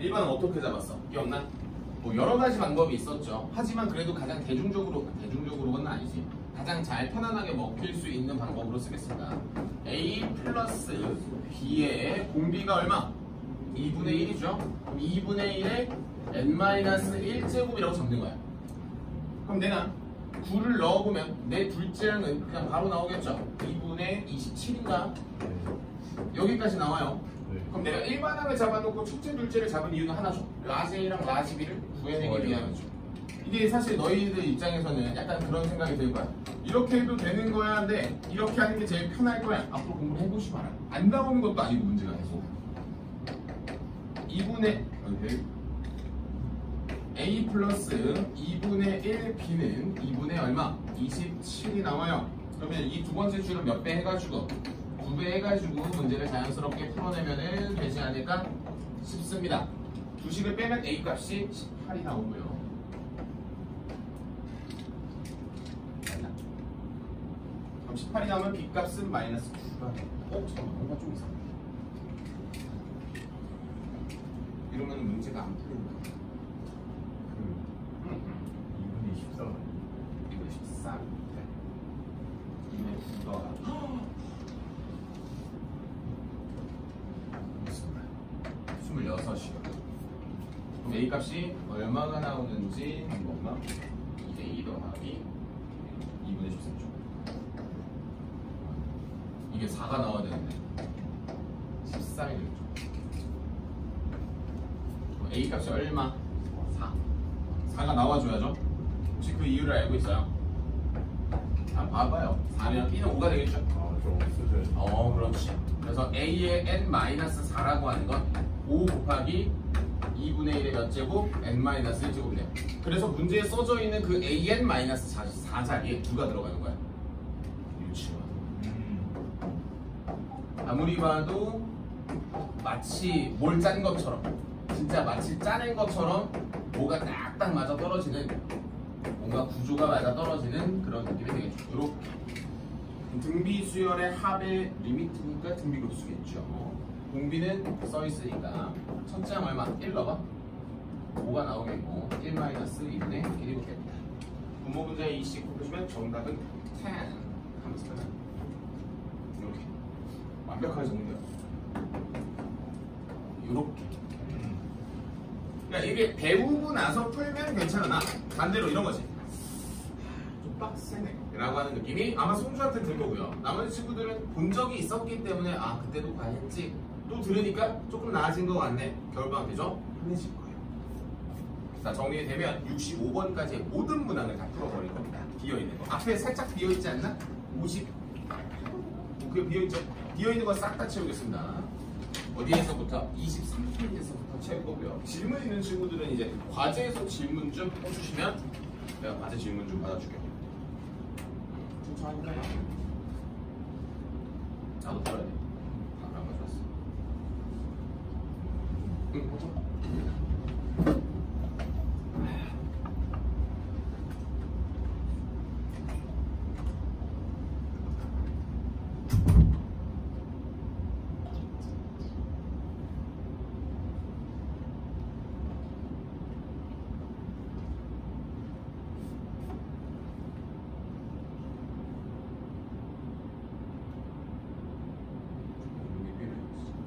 1번은 어떻게 잡았어? 기억나? 뭐 여러 가지 방법이 있었죠. 하지만 그래도 가장 대중적으로는 아니지. 가장 잘 편안하게 먹힐 수 있는 방법으로 쓰겠습니다. A 플러스 B의 공비가 얼마? 2분의 1이죠. 그럼 2분의 1에 n-1제곱이라고 적는 거야. 그럼 내가 9를 넣어보면 내 둘째는 그냥 바로 나오겠죠. 2분의 27인가? 여기까지 나와요. 그럼 내가 일반항을 잡아놓고 첫째, 둘째를 잡은 이유는 하나죠. 라제이랑 라지비를 구해내기 위함이죠. 이게 사실 너희들 입장에서는 약간 그런 생각이 들 거야. 이렇게 해도 되는 거야. 근데 이렇게 하는 게 제일 편할 거야. 앞으로 공부를 해보시 마라. 안 나오는 것도 아니고 문제가 계속. 2분의 A 플러스 2분의 1 B는 2분의 얼마? 27이 나와요. 그러면 이 두 번째 줄은 몇 배 해가지고 9배 해가지고 문제를 자연스럽게 풀어내면 되지 않을까 싶습니다. 두식을 빼면 A 값이 18이 나오고요. 그럼 18이 나오면 B 값은 마이너스 9가 돼. 잠깐만, 뭔가 좀 이상해. 이러면 문제가 안 풀린다. 2분의 14. 2분의 14. 2분의 9가 26이요. 그럼 A 값이 얼마가 나오는지 한번만 2대2 더하기 2분의 13죠. 이게 4가 나와야 되는데 13이 되겠죠. A 값이 얼마? 4. 4가 나와줘야죠. 혹시 그 이유를 알고 있어요? 봐봐요. 4면 B는 5가 되겠죠? 좀 쓰죠. 그렇지. 그래서 A의 n-4라고 하는 건 5 곱하기 2분의 1의 몇 제곱? n-1제곱이래요. 그래서 문제에 써져 있는 그 an-4 자리에 2가 들어가는 거야. 유치원. 아무리 봐도 마치 뭘 짠 것처럼, 진짜 마치 짜낸 것처럼 뭐가 딱딱 맞아 떨어지는, 뭔가 구조가 맞아 떨어지는 그런 느낌이 되겠죠. 이렇게 등비 수열의 합의 리미트니까 등비 급수겠죠. 공비는 써있으니까 첫째 항 얼마? 1 넣어봐. 5가 나오겠고 1-2분의 1이 붙겠다. 분모 분자의 이식 보시면 정답은 10 하면서 이렇게 완벽하게 정리돼요. 이렇게. 그러니까 이게 배우고 나서 풀면 괜찮으나 반대로 이런 거지. 좀 빡세네 라고 하는 느낌이 아마 송주한테 들 거고요. 나머지 친구들은 본 적이 있었기 때문에 그때도 과했지, 또 들으니까 조금 나아진 것 같네. 겨울방학 되죠? 편해질 거예요. 자, 정리되면 65번까지의 모든 문항을 다 풀어버릴 겁니다. 비어있는 거 앞에 살짝 비어있지 않나? 50 그게 비어있죠? 비어있는 거 싹 다 채우겠습니다. 어디에서부터? 23페이지에서부터 채울 거고요. 질문 있는 친구들은 이제 과제에서 질문 좀 해주시면 내가 과제 질문 좀 받아줄게요. 천천히 해요. 나도 풀어야 돼. 안 가져왔어. 보자.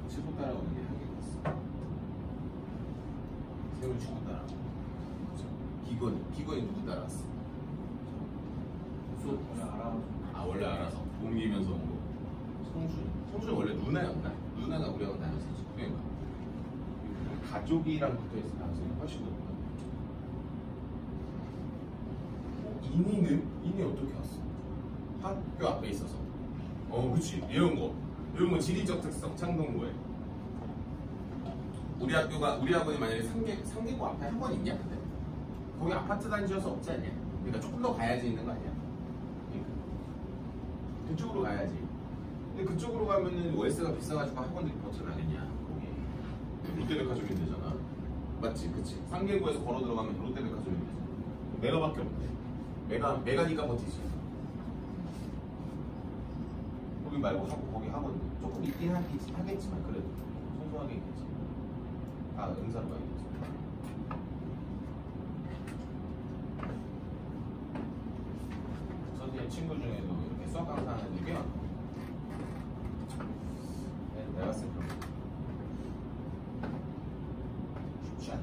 치고 따라오는 게 한계가 있어. 세월 치고 따라오고. 기건이 누구 따라왔어? 원래 알아서 옮기면서 온 거. 성준이 원래 누나였나? 누나가 우리하고 나눴었지. 그러니까 가족이랑 붙어있어. 나중에 훨씬 더 인이 어떻게 왔어? 학교 앞에 있어서. 그치. 이런 거 지리적 특성, 창동고에. 우리 학원이 만약에 상계고 앞에 학원 있냐? 근데 거기 아파트 단지여서 없지 않냐? 그러니까 조금 더 가야지 있는 거 아니야? 그러니까 그쪽으로 가야지. 근데 그쪽으로 가면은 월세가 비싸가지고 학원들이 버텨나겠냐? 거기 롯데백화점이 되잖아. 맞지? 그치? 상계고에서 걸어 들어가면 롯데백화점이 되잖아. 메가밖에 없네. 메가니까 버티지. 거기 말고 거기 학원 조금 있긴 하겠지만 그래도 소소하게 있겠지. 아, 응사로 가야겠지. 선생님 친구 중에도 이렇게 수학 강사하는 애들 꽤 많고. 내가 봤을 때 쉽지 않아.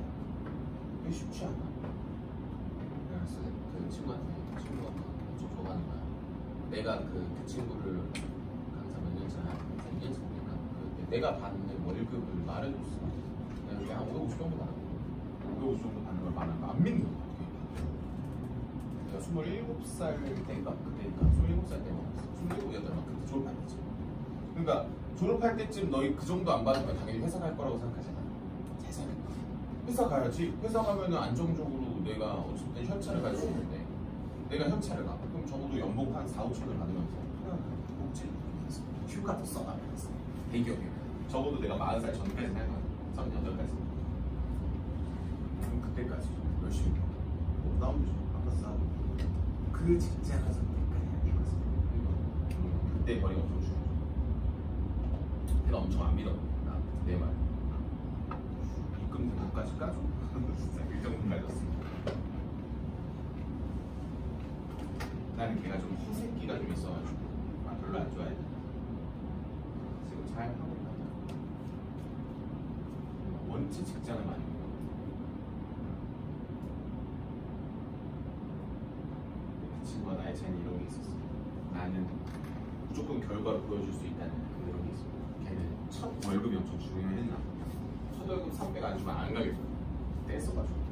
꽤 쉽지 않아. 내가 봤을 때 그 친구가 좀 좋아하는 거야. 내가 그 친구를 강사 몇 년 차, 한 2년 차인가? 내가 받는 월급을 말해줬어. 내가 그게 한 550 정도 받는 거야. 550 정도 받는 걸 말하는 거 안 믿는 거야. 내가 27살 때인가? 그때니까 27살 때가 왔어. 27, 8막 그때 졸업할 때쯤. 그러니까 졸업할 때쯤 너희 그 정도 안 받으면 당연히 회사 갈 거라고 생각하잖아. 세상에. 회사 가야지. 회사 가면은 안정적으로 내가 어쨌든 현찰을 갈 수 있는데 내가 현찰을 가. 그럼 적어도 연봉 한 4, 5천을 받으면서 복지 휴가도 써가면서 대기업이면 적어도 내가 40살 전까지 살 거야. 38까지. 그럼 그때까지 열심히 못 나오면 아까 싸우고 그 직장 가서 때까지 이거지. 그때 머리가 엄청 중요해. 내가 엄청 안 믿어. 내 말. 입금 등록까지 까줘. 진짜 그 정도까지 줬어. 나는 걔가 좀 허세끼가 좀 있어가지고 별로 안 좋아해. 지금 잘 하고 있나? 원체 직장을 많이 해. 그 친구와 나의 차이는 이런 게 있었어. 나는 무조건 결과를 보여줄 수 있다는 그런 게 있어. 걔는 첫 월급이 엄청 중요했나? 첫 월급 300 안 주면 안 가겠어. 떼써가지고.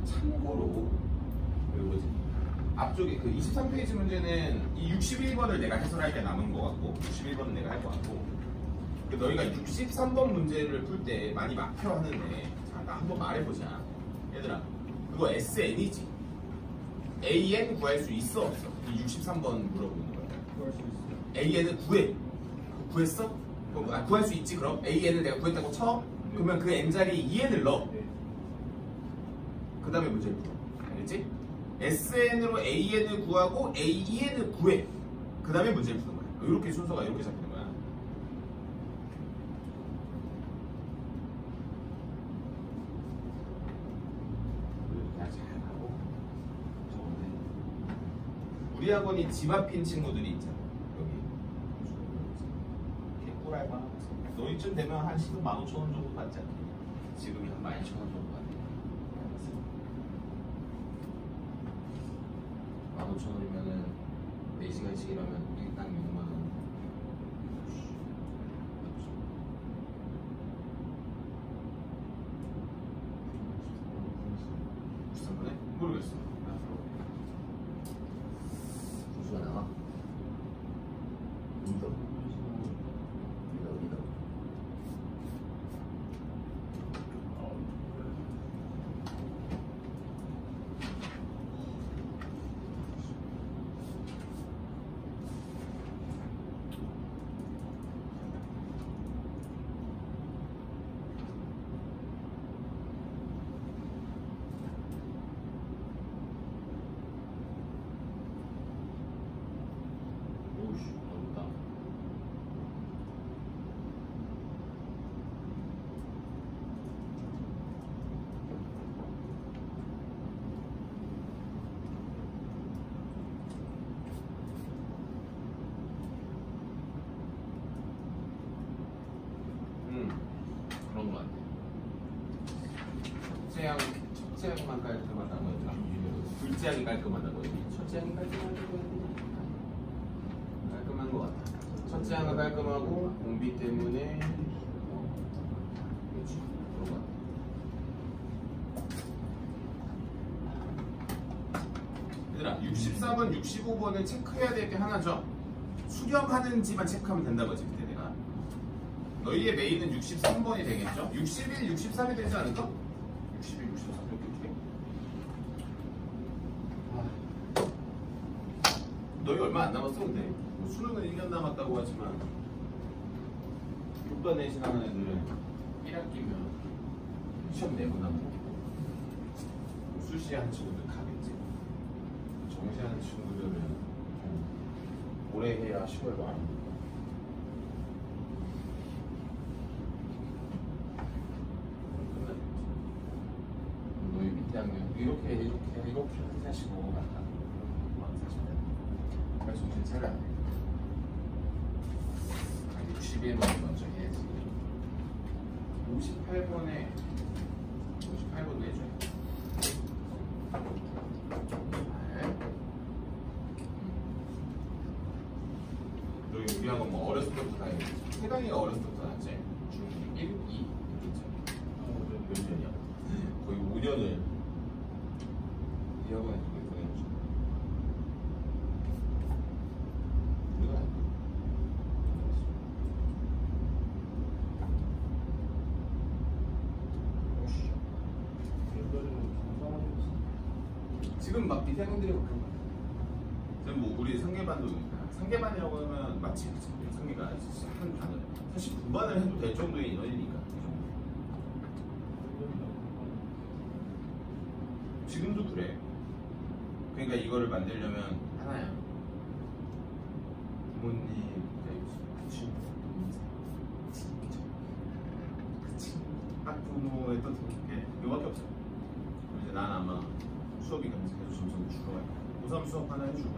참고로 그 뭐지 앞쪽에 그 23페이지 문제는 이 61번을 내가 해설할 때 남은 것 같고 61번은 내가 할 것 같고 그 너희가 63번 문제를 풀 때 많이 막혀 하는데 자, 나 한번 말해보자. 얘들아 그거 SN이지 AN 구할 수 있어 없어? 이 63번 물어보는 거야. 구할 수 있어. AN을 구해. 구했어? 구할 수 있지. 그럼 AN을 내가 구했다고 쳐? 그러면 그 N자리에 EN을 넣어. 그 다음에 문제를 풀어. 알겠지? SN으로 AN을 구하고 AEN을 구해. 그 다음에 문제를 푸는 거야. 이렇게 순서가 이렇게 잡히는 거야. 그냥 잘 하고 좋은데 우리 학원이 집 앞인 친구들이 있잖아. 여기 개꿀알바 너희쯤 되면 한 시급 15,000원 정도 받지 않겠냐? 지금이 한 12,000원 정도 받네. 15,000원이면은 4시간씩 일하면 우리 딱 6만원. 비싼 거네? 모르겠어. 분수가 나와? 믿어. 믿어. 오우씨, 어렵다. 그런 거 같아. 첫째 항만 깔끔하다고 했더라. 둘째 항이 깔끔하다고 했더니 첫째 항이 깔끔하다고 했더니 깔끔한 거 같아. 첫째 항은 깔끔하고 공비 때문에 그렇지 그런 거 같아. 얘들아 64번, 65번을 체크해야 될 게 하나죠. 수렴하는지만 체크하면 된다고 했지 그때 내가. 너희의 메인은 63번이 되겠죠? 61, 63이 되지 않을까? 61, 63 이렇게. 너희 얼마 안 남았어 근데 뭐 수능은 1년 남았다고 하지만 6반 내신 하는 애들은 1학기면 시험 내고 나면 수시하는 친구들 가겠지. 정시하는 친구들은 올해 해야 10월 말입니다. 너희 밑에 학년 이렇게 하시고 약간 그래서 정신 차려야 돼. 60일만 먼저 해야지. 58번에 58번 내줘야 돼. 너희 우리 학원 뭐 어렸을 때부터 다니지? 태강이가 어렸을 때부터 다녔지? 중1, 2 몇 년이야? 거의 5년을 이 학원에 보냈죠. 우리가 지금 막 밑에 학원들이 그런 거 같아. 지금 뭐 우리 상계반도 상계반이라고 하면 맞지? 상계가 한 반을 사실 9반을 해도 될 정도의 인원이니까. 지금도 그래. 그러니까 이거를 만들려면 하나야. 부모님, 친구, 학부모의 또 게 이거밖에 없어. 이제 난 아마 수업이 계속 점점 줄어요. 고3 수업 하나 해주고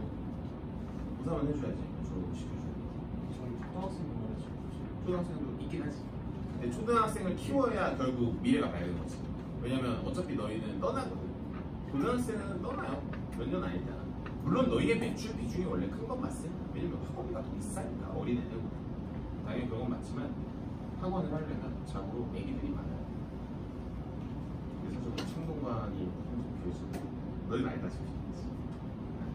고3은 해줘야지. 수업 시켜줘야 돼. 초등학생도 있긴 하지. 근데 초등학생을 키워야 결국 미래가 밝은 거지. 왜냐면 어차피 너희는 떠나거든. 고등학생은 떠나요. 몇 년 아니잖아. 물론 너희의 매출 비중이 원래 큰 건 맞습니다. 왜냐면 학원비가 더 비싸니까 어린애들. 당연히 그런 건 맞지만 학원을 하려면 자고로 애기들이 많아요. 그래서 저도 청동반이 교수들 너희는 알다시피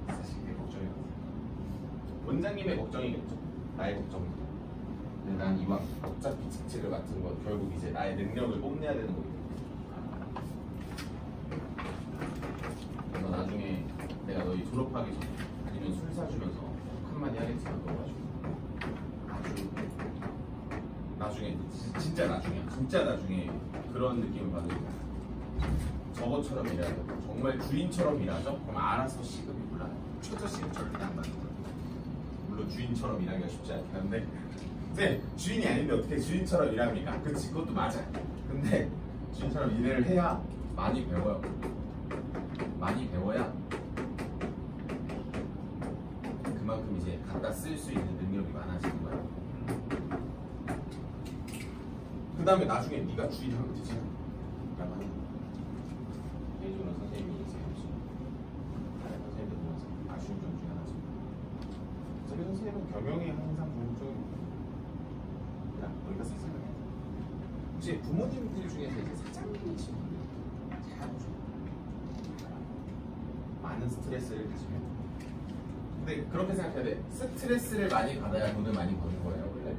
사실 그게 걱정이 없어. 원장님의 걱정이겠죠. 나의 걱정도. 근데 난 이왕 어차피 직책을 맡은 건 결국 이제 나의 능력을 뽐내야 되는 거거든. 그래서 나중에 내가 너희 졸업하기 전에 아니면 술 사주면서 한마디 하겠지만 너가지고 아주 나중에 진짜 나중에 그런 느낌을 받을 거야. 저것처럼 일해야 되고 정말 주인처럼 일하죠? 그럼 알아서 시급이 올라요. 최저 시급 절대 안 받는 거예요. 물론 주인처럼 일하기가 쉽지 않긴 한데 근데 주인이 아닌데 어떻게 주인처럼 일합니까? 그치, 그것도 맞아. 근데 주인처럼 일을 해야 많이 배워요. 많이 배워야 그만큼 이제 갖다 쓸 수 있는 능력이 많아지는 거야. 그 다음에 나중에 네가 주인하면 되잖아. 약간 해주는 선생님이 있어요. 다른 선생님들 보면서 아쉬운 점 중에 하나죠. 저희 선생님은 경영이 항상 좀 야, 너희가 사장을 해. 혹시 부모님들 중에서 이제 사장님이신 분들 잘 보죠. 많은 스트레스를 가지면. 근데 그렇게 생각해야 돼. 스트레스를 많이 받아야 돈을 많이 버는 거예요, 원래.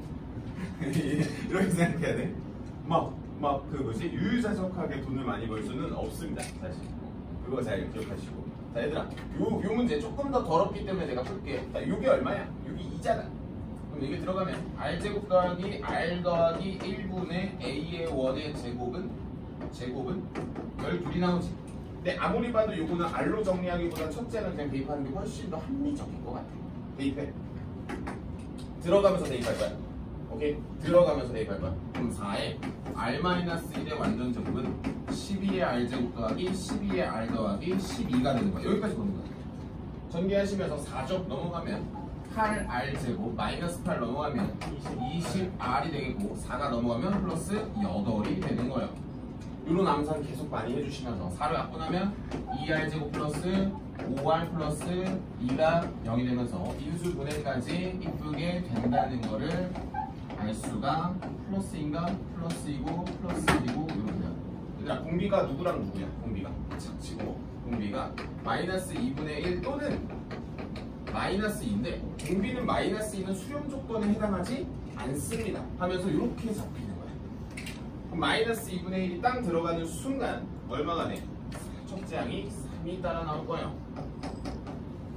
이렇게 생각해야 돼. 그 뭐지? 유유자적하게 돈을 많이 벌 수는 없습니다, 사실. 그거 잘 기억하시고. 자, 얘들아, 요 문제 조금 더 더럽기 때문에 내가 풀게. 자, 요게 얼마야? 요게 2잖아. 그럼 이게 들어가면 R제곱 더하기 R 더하기 1분의 A의 원의 제곱은 12이 나오지. 근데 아무리 봐도 요거는 R로 정리하기보다 첫째는 그냥 대입하는 게 훨씬 더 합리적인 것 같아. 대입해. 들어가면서 대입할 거야. 오케이? 들어가면서 대입할 거야. 그럼 4에 R-1의 완전 제곱은 12의 R제곱 더하기 12의 R 더하기 12가 되는 거야. 여기까지 보는 거야. 전개하시면서 4쪽 넘어가면 8R제곱 마이너스 8 넘어가면 20R이 되겠고 4가 넘어가면 플러스 8이 되는 거예요. 이런 암산 계속 많이 해주시면서 4를 갖고 나면 2R제곱 플러스 5R 플러스 2가 0이 되면서 인수 분해까지 이쁘게 된다는 거를 알 수가 플러스인가 플러스이고 플러스이고 이러면 얘들아 공비가 누구랑 누구야? 공비가 착치고 공비가 마이너스 2분의 1 또는 마이너스 2인데 공비는 마이너스 2는 수렴 조건에 해당하지 않습니다 하면서 이렇게 잡히는 거야. 그럼 마이너스 2분의 1이 딱 들어가는 순간 얼마가 돼? 첫째 항이 3이 따라 나올 거예요.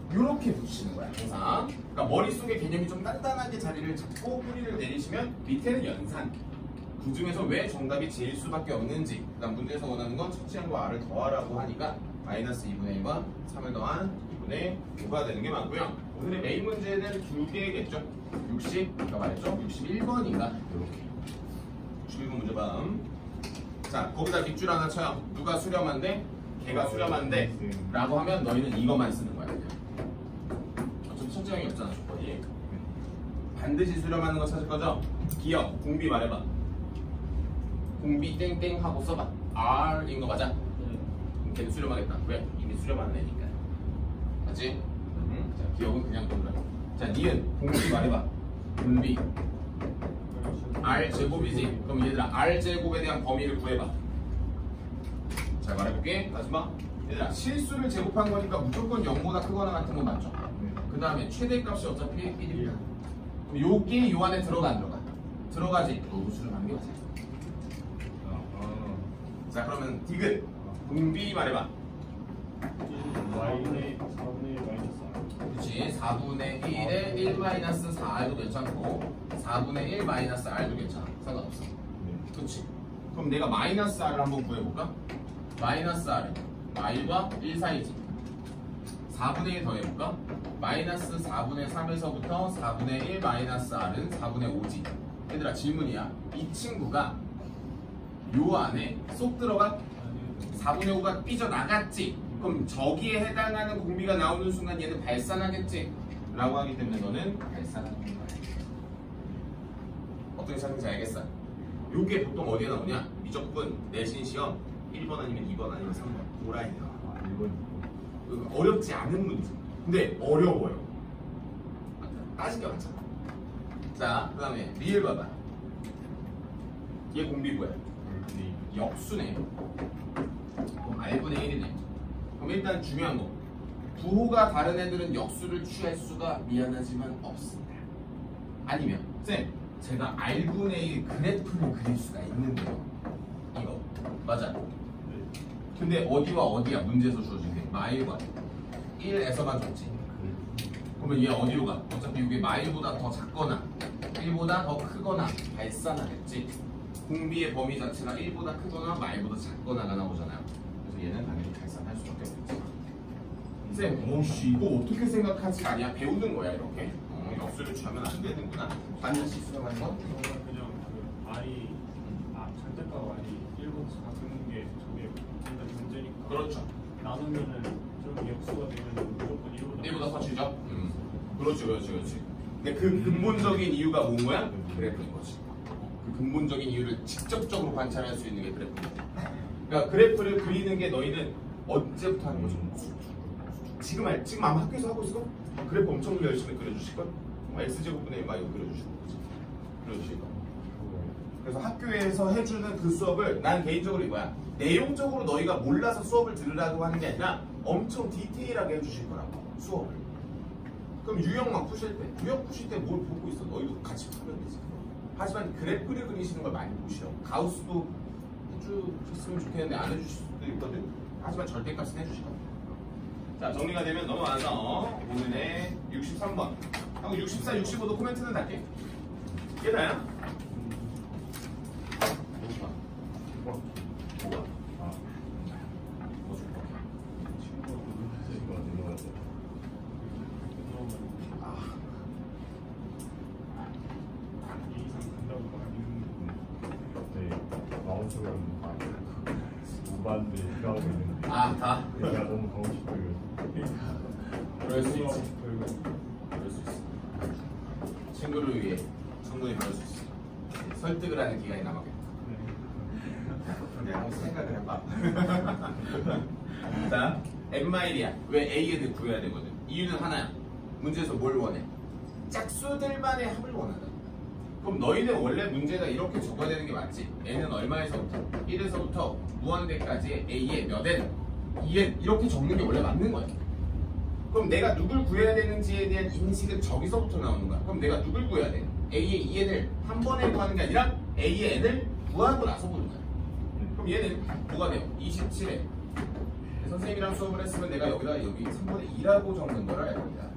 이렇게 붙이는 거야 항상. 그러니까 머릿속에 개념이 좀 단단하게 자리를 잡고 뿌리를 내리시면 밑에는 연산 그 중에서 왜 정답이 제일 수밖에 없는지. 그다음 문제에서 원하는 건 첫째 거 r을 더하라고 하니까 마이너스 2분의 1과 3을 더한 2분의 5가 되는 게 맞고요. 오늘의 메인 문제는 두 개겠죠. 60, 말했죠? 61번인가? 이렇게 61번 문제 봐. 자, 거기다 밑줄 하나 쳐요. 누가 수렴한데? 걔가 수렴한데 라고 하면 너희는 이것만 쓰는 거야. 어차피 첫째 형이 없잖아, 조건이. 반드시 수렴하는 거 찾을 거죠? 기억, 공비 말해봐. 공비 땡땡 하고 써봐. R인 거 맞아? 그럼 걔는 수렴하겠다. 왜? 이미 수렴하는 애니까. 맞지? 자, 기억은 그냥 돌려. 자, 니은 공비 말해봐. 공비 R 제곱이지? 그럼 얘들아 R 제곱에 대한 범위를 구해봐. 잘 말해볼게. 마지막 얘들아 실수를 제곱한 거니까 무조건 0보다 크거나 같은 건 맞죠? 그 다음에 최대값이 어차피 1이야. 그럼 요게 요 안에 들어가 안 들어가? 들어가지. 너도 수렴하는 게 맞아. 자 그러면 디귿 공비 말해봐. y분의 4분의 1 마이너스 r. 그렇지. 4분의 1에 1 마이너스 4r도 괜찮고 4분의 1 마이너스 r도 괜찮아. 상관없어. 그렇지. 그럼 내가 마이너스 r을 한번 구해볼까? 마이너스 r은 y와 1 사이지. 4분의 1 더해볼까? 마이너스 4분의 3에서부터 4분의 1 마이너스 r은 4분의 5지. 얘들아 질문이야. 이 친구가 요 안에 쏙 들어가? 4분의 5가 삐져나갔지? 그럼 저기에 해당하는 공비가 나오는 순간 얘는 발산하겠지? 라고 하기 때문에 너는 발산하는 거야. 어떻게 찾는지 알겠어? 요게 보통 어디에 나오냐? 미적분 내신 시험 1번 아니면 2번 아니면 3번 고라인에 나와. 1번. 어렵지 않은 문제. 근데 어려워요. 따진 게 많잖아. 자, 그 다음에 리을 봐봐. 얘 공비 뭐야? 역수네. 그럼 R분의 1이네. 그럼 일단 중요한 거. 부호가 다른 애들은 역수를 취할 수가 미안하지만 없습니다. 아니면 쌤, 제가 R분의 1 그래프를 그릴 수가 있는데요. 이거 맞아. 근데 어디와 어디야? 문제에서 주어진 게 마일과 1에서만 줬지. 그러면 얘 어디로 가? 어차피 이게 마일보다 더 작거나 1보다 더 크거나 발산하겠지. 공비의 범위 자체가 1보다 크거나 마일보다 작거나가 나오잖아요. 그래서 얘는 당연히 발산할 수밖에 없겠지. 쌤, 오씨 이거 어떻게 생각하지? 아니야, 배우는 거야 이렇게. 역수를 취하면 안 되는구나. 반드시 수렴하는 건? 그냥 그 r이 절대값 r이 1보다 작은 게 저게 굉장히 문제니까. 그렇죠. 나누면은 좀 역수가 되면 무조건 1보다 커지죠? 그렇지. 근데 그 근본적인 이유가 뭔 거야? 그래프인 거지. 그 근본적인 이유를 직접적으로 관찰할 수 있는 게 그래프입니다. 그러니까 그래프를 그리는 게 너희는 언제부터 하는 거죠? 지금 아마 학교에서 하고 있어? 그래프 엄청 열심히 그려주실걸? x제곱분의 1 막 이거 그려주실 거지. 그려주실 거. 그래서 학교에서 해주는 그 수업을 난 개인적으로 이거야. 내용적으로 너희가 몰라서 수업을 들으라고 하는 게 아니라 엄청 디테일하게 해주실 거라고 수업을. 그럼 유형 막 푸실 때 뭘 보고 있어? 너희도 같이 풀면 되지. 하지만 그래프를 그리시는 걸 많이 보시라고. 가우스도 해주셨으면 좋겠는데 안 해주실 수도 있거든. 하지만 절대값은 해주실 겁니다. 자, 정리가 되면 넘어가서 오늘의 63번 하고 64, 65도 코멘트는 달게. 이게 다야? 뭐가? 뭐 줄 거야? 친구가 내려왔어. 이 이상 간다고 말하는 네, 마음속으로 무반대 필요하고 있는데 다? 내가 너무 가고 싶어요. 그럴 수 있지. 그럴 수 있어. 친구를 위해 충분히 그럴 수 있어. 설득을 하는 기간이 남았겠다. 근데 한번 생각을 해봐. 자, N마일이야. 왜 A에 구해야 되거든? 이유는 하나야. 문제에서 뭘 원해? 짝수들만의 합을 원한다. 그럼 너희는 원래 문제가 이렇게 적어야 되는 게 맞지? N은 얼마에서부터? 1에서부터 무한대까지의 A의 몇 N, 2N 이렇게 적는 게 원래 맞는 거야. 그럼 내가 누굴 구해야 되는지에 대한 인식은 저기서부터 나오는 거야. 그럼 내가 누굴 구해야 돼? A의 2N을 한 번에 구하는 게 아니라 A의 N을 구하고 나서 보는 거야. 그럼 얘는 뭐가 돼요? 27에 선생님이랑 수업을 했으면 내가 여기 3분의 2라고 적는 걸 알고 있다.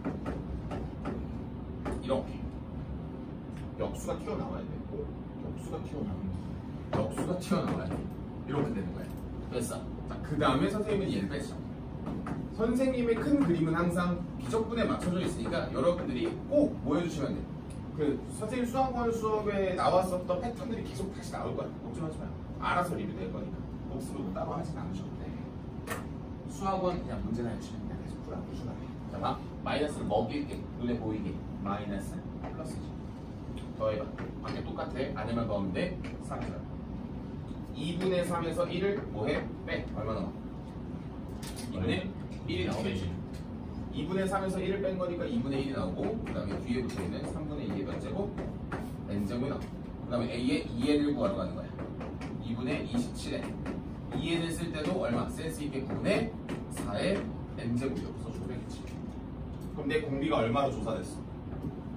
이렇게. 역수가 튀어나와야 돼. 역수가 튀어나와야 돼. 이렇게 되는 거야. 됐어. 자, 그 다음에 선생님은 얘를 뺐어. 선생님의 큰 그림은 항상 비적분에 맞춰져 있으니까 여러분들이 꼭 뭐 해주시면 돼. 그 선생님 수학원 수업에 나왔었던 패턴들이 계속 다시 나올 거야. 걱정하지 마요. 알아서 리뷰될 거니까. 복습을 따로 하진 않으셔도 돼. 수학원 그냥 문제나 해주시면 그냥 계속 풀어. 꾸준하게. 자, 막 마이너스를 먹일게. 눈에 보이게. 마이너스 플러스지. 더해봐. 밖에 똑같아. 안에만 더하면 돼. 3이잖아. 2분의 3에서 1을 뭐해? 빼. 얼마 나와? 2분의 1이 나오겠지. 2분의 3에서 1을 뺀 거니까 2분의 1이 나오고 그 다음에 뒤에 붙어있는 3분의 2의 몇 제곱? n제곱이 나오고 그 다음에 a의 2n을 구하러 가는 거야. 2분의 27n 2n을 쓸 때도 얼마? 센스 있게 9분의 4의 n제곱이 여기서 조사되겠지. 그럼 내 공비가 얼마로 조사됐어?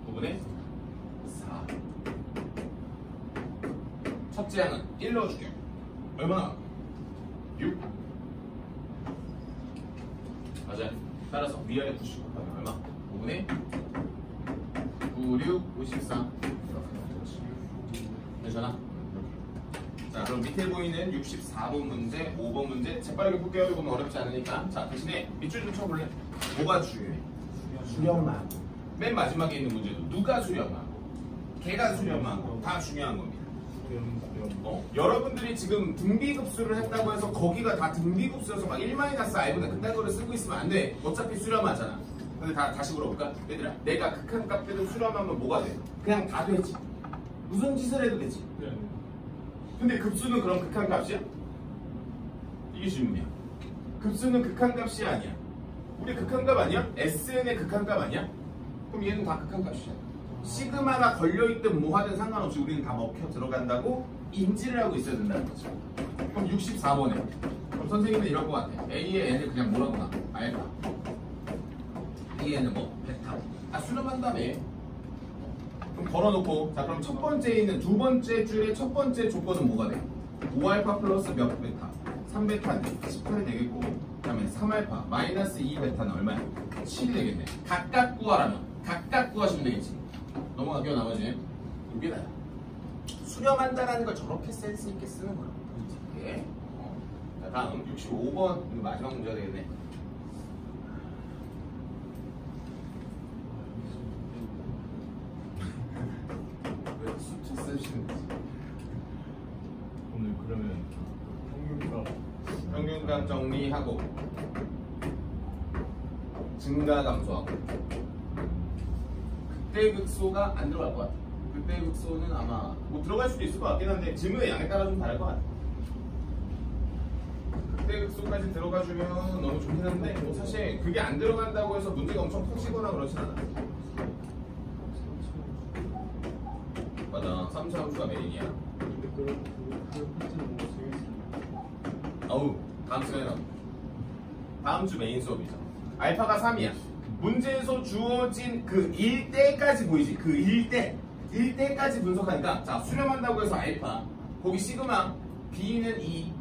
9분의 4. 첫째 항은 1 넣어줄게요. 얼마나? 6. 맞아요. 따라서 위아래 90 곱하면 얼마? 5분의 9, 6, 54. 괜찮아? 자, 그럼 밑에 보이는 64번 문제, 5번 문제 재빠르게 볼게요. 이건 어렵지 않으니까. 자, 대신에 밑줄 좀 쳐볼래? 뭐가 중요해? 수렴하고. 맨 마지막에 있는 문제도 누가 수렴하고? 걔가 수렴하고. 다 중요한 겁니다. 여러분들이 지금 등비급수를 했다고 해서 거기가 다 등비급수여서 막 1-i분의 그딴 거를 쓰고 있으면 안 돼. 어차피 수렴하잖아. 근데 다시 물어볼까? 얘들아, 내가 극한값대로 수렴하면 뭐가 돼? 그냥 다 되지. 무슨 짓을 해도 되지. 근데 급수는 그럼 극한값이야? 이게 질문이야. 급수는 극한값이 아니야. 우리 극한값 아니야? SN의 극한값 아니야? 그럼 얘는 다 극한값이잖아. 시그마가 걸려있든 뭐 하든 상관없이 우리는 다 먹혀 들어간다고 인지를 하고 있어야 된다는 거죠. 그럼 64번에 그럼 선생님은 이럴 것 같아. A의 n을 그냥 뭐라고 나? 알파. B의 n은 뭐? 베타. 아, 수렴한 다음에 그럼 걸어놓고 자, 그럼 첫 번째에 있는 두 번째 줄의 첫 번째 조건은 뭐가 돼? 5알파 플러스 몇 베타? 3베타는 18이 되겠고 그 다음에 3알파 마이너스 2베타는 얼마야? 7이 되겠네. 각각 구하라면 각각 구하시면 되겠지. 넘어갈게요. 나머지 이게 나야. 수렴한다라는 걸 저렇게 센스 있게 쓰는 거야. 이게. 자, 다음 65번 마지막 문제가 되겠네. 왜 숫자 쓰시는 거지? 오늘 그러면 평균값 정리하고 증가 감소하고 극대극소가 안 들어갈 것 같아. 극대극소는 아마 뭐 들어갈 수도 있을 것 같긴 한데 질문의 양에 따라 좀 다를 것 같아. 극대극소까지 들어가주면 너무 좋긴 한데 뭐 사실 그게 안 들어간다고 해서 문제가 엄청 커지거나 그러진 않아. 맞아. 3차 함수가 메인이야. 어우, 다음 시간에 나와. 다음 주 메인 수업이죠. 알파가 3이야. 문제에서 주어진 그 일대까지 보이지? 그 일대까지 분석하니까 자, 수렴한다고 해서 알파 거기 시그마 B는 2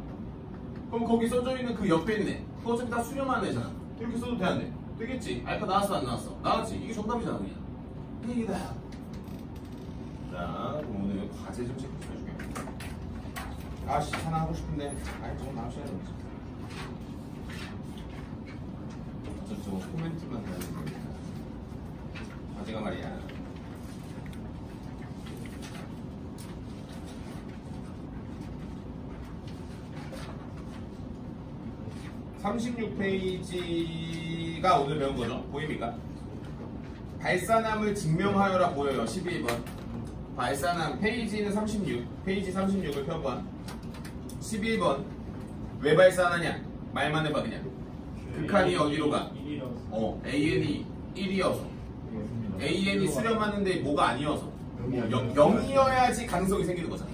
그럼 거기 써져 있는 그 옆에 있는 애 그거 어차피 다 수렴하는 애잖아. 이렇게 써도 돼 안 돼? 되겠지? 알파 나왔어 안 나왔어? 나왔지? 이게 정답이잖아 그냥. 이기다. 자, 그럼 오늘 과제 좀 체크해줄게. 아씨 하나 하고 싶은데 아이 저거 나오셔야 되겠지. 저쪽 코멘트만 해야 되니까 과제가 말이야. (36페이지가) 오늘 배운 거죠? 보입니까? 발산함을 증명하여라 보여요. 12번 발산함 페이지는 36 페이지 36을 펴봐. 11번 왜 발산하냐? 말만 해봐 그냥. 극한이 어디로 가? AN이 1이어서 AN이 수렴하는데 뭐가 아니어서 0이어야지 가능성이 생기는 거잖아.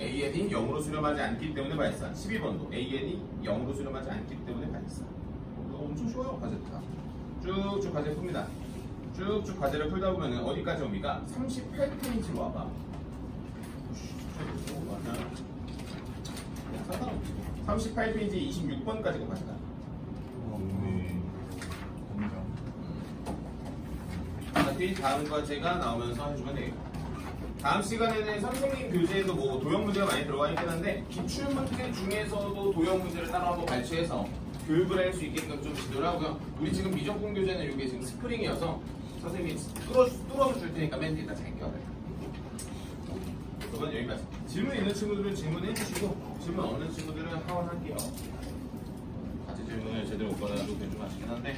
AN이 0으로 수렴하지 않기 때문에 발산. 12번도 AN이 0으로 수렴하지 않기 때문에 발산. 엄청 쉬워요 과제 다. 쭉쭉 과제 풉니다. 쭉쭉 과제를 풀다 보면 어디까지 옵니까? 38페이지로 와봐. 38페이지 26번까지가 과제다. 어차피 다음 과제가 나오면서 해주면 되겠다. 다음 시간에는 선생님 교재에도 뭐 도형 문제가 많이 들어가 있긴 한데 기출 문제 중에서도 도형 문제를 따로 한번 발췌해서 교육을 할 수 있게끔 좀 지도를 하고요. 우리 지금 미적분 교재는 이게 지금 스프링이어서 선생님이 뚫어서 줄 테니까 맨 뒤에다 잘 껴요. 그건 여기까지. 질문 있는 친구들은 질문해 주시고 질문 없는 친구들은 하원할게요. 같이 질문을 제대로 못 받아도 좀 아쉽긴 한데